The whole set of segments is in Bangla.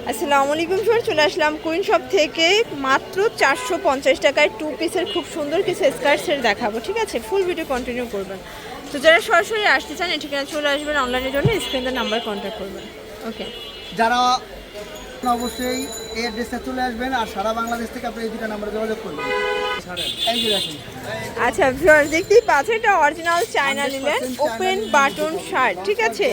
আসসালামু আলাইকুম স্যার, চলে আসলাম কুইন শপ থেকে। মাত্র 450 টাকায় 2 পিসের খুব সুন্দর কিছু স্কার্ট সেট দেখাবো, ঠিক আছে? ফুল ভিডিও কন্টিনিউ করবেন। তো যারা সরাসরি আসতে চান ঠিকানা চলে আসবেন, অনলাইনের জন্য স্ক্রিনের নাম্বার কন্ট্যাক্ট করবেন। ওকে, যারা অবশ্যই এই অ্যাড্রেসে চলে আসবেন, আর সারা বাংলাদেশ থেকে আপনি এই দুটো নাম্বারে যোগাযোগ করবেন। এই যে দেখেন, আচ্ছা ভিউয়ার দেখতেই পাচ্ছেন, এটা original China linen open button shirt, ঠিক আছে?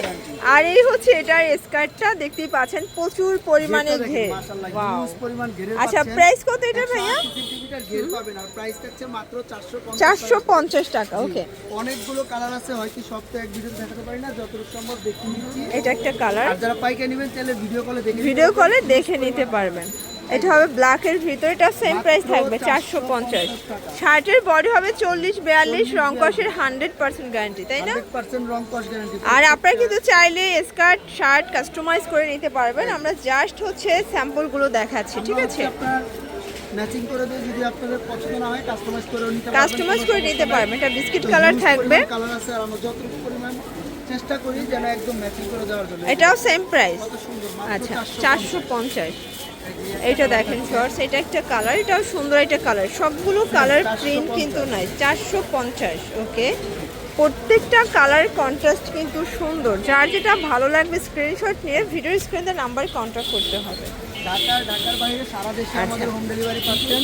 আর এই হচ্ছে এটার স্কার্টটা, দেখতেই পাচ্ছেন প্রচুর পরিমাণে ঘের। মাশাআল্লাহ ওয়াও, হিউজ পরিমাণ ঘেরের আচ্ছা পাচ্ছেন। প্রাইস কত এটা ভাইয়া? 180 সেন্টিমিটার ঘের পাবেন, আর প্রাইস থাকছে মাত্র 450 450 টাকা। ওকে, অনেকগুলো কালার আছে, হয়তো সব তো এক ভিডিওতে দেখাতে পারি না, যতটুকু সম্ভব দেখিয়ে নিচ্ছি। এটা একটা কালার, আর যারা পাইকারি নেবেন তাহলে ভিডিও কলে দেখে নিতে পারবেন। এটা হবে ব্ল্যাকের ভিতর, এটা সেম প্রাইস থাকবে 450। শার্টের বডি হবে 40-42, রং কষের 100% গ্যারান্টি, তাই না? 100% রং কস গ্যারান্টি। আর আপনারা কিন্তু চাইলে স্কার্ট শার্ট কাস্টমাইজ করে নিতে পারবেন। আমরা জাস্ট হচ্ছে স্যাম্পলগুলো দেখাচ্ছি, ঠিক আছে? আপনার ম্যাচিং করে দিয়ে যদি আপনাদের পছন্দ না হয় কাস্টমাইজ করে নিতে পারবেন। কাস্টমাইজ করে নিতে পারবেন। এটা বিস্কিট কালার থাকবে, কালার আছে, আর আমরা যতটুকু পরিমাণ চেষ্টা করি যেন একদম ম্যাচিং করে দেওয়ার জন্য। এটাও সেম প্রাইস। কত সুন্দর, মাত্র আচ্ছা 450। 450। এটা দেখেন শর্টস, এটা একটা কালার, এটাও সুন্দর একটা কালার। সবগুলো কালার প্রিন্ট কিন্তু নাই। 450। ওকে, প্রত্যেকটা কালার কন্ট্রাস্ট কিন্তু সুন্দর। যার যেটা ভালো লাগবে স্ক্রিনশট নিয়ে ভিডিও স্ক্রিনে নাম্বার কন্ট্যাক্ট করতে হবে। ঢাকার বাইরে সারা দেশে আমাদের হোম ডেলিভারি পাচ্ছেন।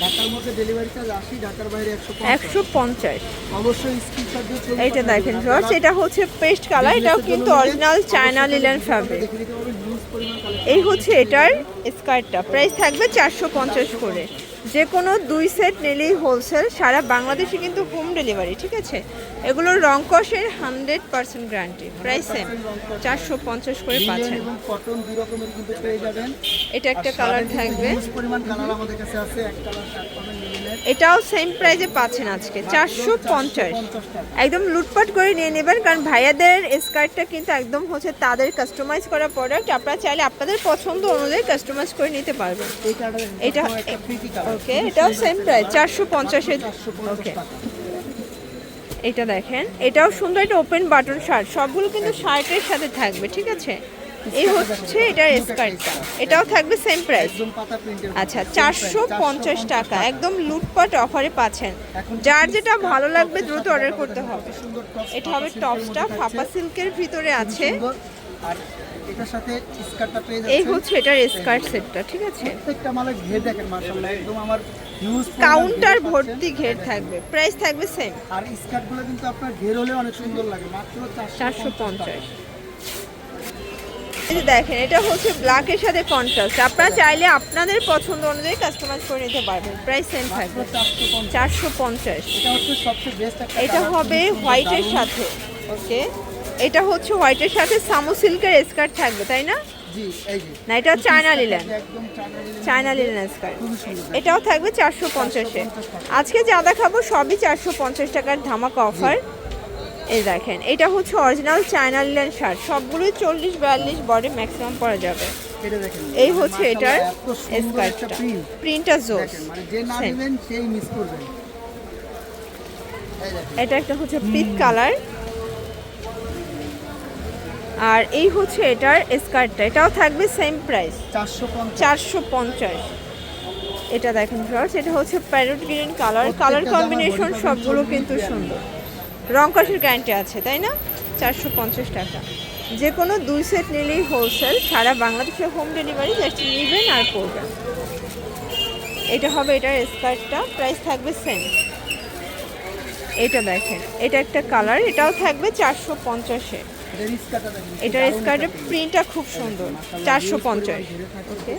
ঢাকার মধ্যে ডেলিভারি চার্জ 80, ঢাকার বাইরে 150। অবশ্যই স্ক্রিনশট দিয়ে ছবি এইটা দেখেন শর্টস, এটা হচ্ছে পেস্ট কালার, এটাও কিন্তু অরিজিনাল চায়না লিনেন ফ্যাব্রিক। দেখে নিতে পারবেন। হিউজ পরিমাণ কালার। এই হচ্ছে এটার স্কার্টটা, প্রাইস থাকবে 450 করে। যে কোনো 2 সেট নিলেই হোলসেল, সারা বাংলাদেশে কিন্তু হোম ডেলিভারি, ঠিক আছে? এগুলোর রং কষের 100% গ্যারান্টি। প্রাইস সেম 450 করে পাচ্ছেন। এবং কটন দুই রকমের কিন্তু পেয়ে যাবেন। এটা একটা কালার থাকবে, হিউজ পরিমাণ কালার আমাদের কাছে আছে। এক কালার শার্ট পাবেন লিনেনের। এটাও সেম প্রাইসে পাচ্ছেন আজকে 450। একদম লুটপাট করে নিয়ে নেবেন, কারণ ভাইয়াদের স্কার্টটা কিন্তু একদম হচ্ছে তাদের কাস্টমাইজ করা প্রোডাক্ট। আপনারা চাইলে আপনাদের পছন্দ অনুযায়ী কাস্টমাইজ করে নিতে পারবেন। এটা ওকে, এটাও সেম প্রাইস 450 এর। ওকে, এটা দেখেন, এটাও সুন্দর, এটা ওপেন বাটন শার্ট। সবগুলো কিন্তু শার্টের সাথে থাকবে, ঠিক আছে? এই হচ্ছে এটার স্কার্টটা, এটাও থাকবে সেম প্রাইস। একদম পাতা প্রিন্টের। আচ্ছা 450 টাকা, একদম লুটপাট অফারে পাচ্ছেন। যার যেটা ভালো লাগবে দ্রুত অর্ডার করতে হবে। এটা হবে টপসটা, ফাপা সিল্কের ভিতরে আছে। আর এটার সাথে স্কার্টটা পেয়ে এই যাচ্ছেন। হচ্ছে এটার স্কার্ট সেটটা, ঠিক আছে? প্রত্যেকটা মালের ঘের দেখেন মাশাআল্লাহ, একদম আমার হিউজ কাউন্টার ভর্তি ঘের থাকবে, প্রাইস থাকবে সেম। আর স্কার্টগুলো কিন্তু আপনার ঘের হলে অনেক সুন্দর লাগে, মাত্র 450। 450। এই যে দেখেন, এটা হচ্ছে ব্ল্যাকের সাথে কন্ট্রাস্ট। আপনারা চাইলে আপনাদের পছন্দ অনুযায়ী কাস্টমাইজ করে নিতে পারবেন। প্রাইস সেম থাকবে 450। এটা হচ্ছে সবচেয়ে বেস্ট একটা এটা কালার, হবে খুবই হোয়াইটের দারুণ। সাথে। ওকে, এটা হচ্ছে হোয়াইটের সাথে সামো সিল্কের স্কার্ট থাকবে, তাই না? জি, এই যে না, এটা চায়না লিনেন, একদম চায়না লিনেন স্কার্ট। খুবই সুন্দর। এটাও থাকবে 450-এ। আজকে যা দেখাবো সবই 450 টাকার ধামাকা অফার। এই দেখেন, এটা হচ্ছে অরিজিনাল চায়না লিনেন শার্ট। সবগুলোই 40-42 বডি ম্যাক্সিমাম পরা যাবে। এটা দেখেন, এই হচ্ছে এটার এত সুন্দর একটা স্কার্টটা, প্রিন্ট প্রিন্টটা জোস। দেখেন, মানে যে না Same. নেবেন সেই মিস করবেন। এই দেখেন, এটা একটা হচ্ছে পিচ কালার, আর এই হচ্ছে এটার স্কার্টটা, এটাও থাকবে সেম প্রাইস 450। 450। এটা দেখেন ফ্রেন্ডস, এটা হচ্ছে parrot green colour, colour combination সবগুলো কিন্তু সুন্দর। রং কষের গ্যারান্টি আছে, তাই না? 450 টাকা। যে কোনো 2 সেট নিলেই হোলসেল, সারা বাংলাদেশে হোম ডেলিভারি, জাস্ট নেবেন আর পরবেন। এটা হবে এটার স্কার্টটা, প্রাইস থাকবে সেম। এটা দেখেন, এটা একটা কালার, এটাও থাকবে 450-এ। এটা রিস্কাটা দেখেন, এটার স্কার্টের প্রিন্টটা খুব সুন্দর, 450। ওকে,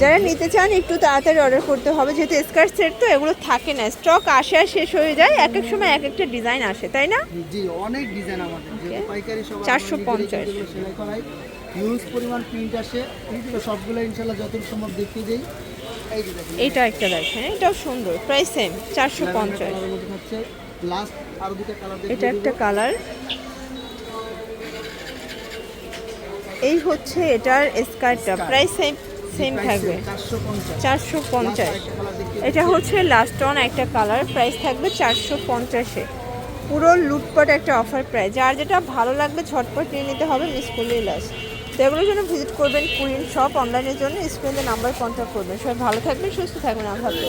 যারা নিতে চান একটু তাড়াতাড়ি অর্ডার করতে হবে, যেহেতু স্কার্ট সেট তো এগুলো থাকে না, স্টক আসে আর শেষ হয়ে যায়। এক এক সময় এক একটা ডিজাইন আসে, তাই না? জি, অনেক ডিজাইন আমাদের, যে পাইকারি সব 450 সেলাই করাই, হিউজ পরিমাণ প্রিন্ট আসে। তো সবগুলো ইনশাআল্লাহ যতটুকু সম্ভব দেখিয়ে দেই। এই যে দেখেন, এইটা একটা দেখেন, এটাও সুন্দর, প্রাইস সেম 450। কালারের মধ্যে হচ্ছে লাস্ট আরো দুটো কালার এটা একটা কালার। এই হচ্ছে এটার স্কার্টটা, প্রাইস সেম সেম থাকবে 450। এটা হচ্ছে লাস্ট অন একটা কালার, প্রাইস থাকবে 450-এ। পুরো লুটপাট একটা অফার প্রাইস। যার যেটা ভালো লাগবে ঝটপট নিয়ে নিতে হবে, মিস করলেই লাস্ট। তো এগুলোর জন্য ভিজিট করবেন কুইন শপ, অনলাইনের জন্য স্ক্রিনে নাম্বার কন্ট্যাক্ট করবেন। সবাই ভালো থাকবেন, সুস্থ থাকবেন, আল্লাহ হাফেজ।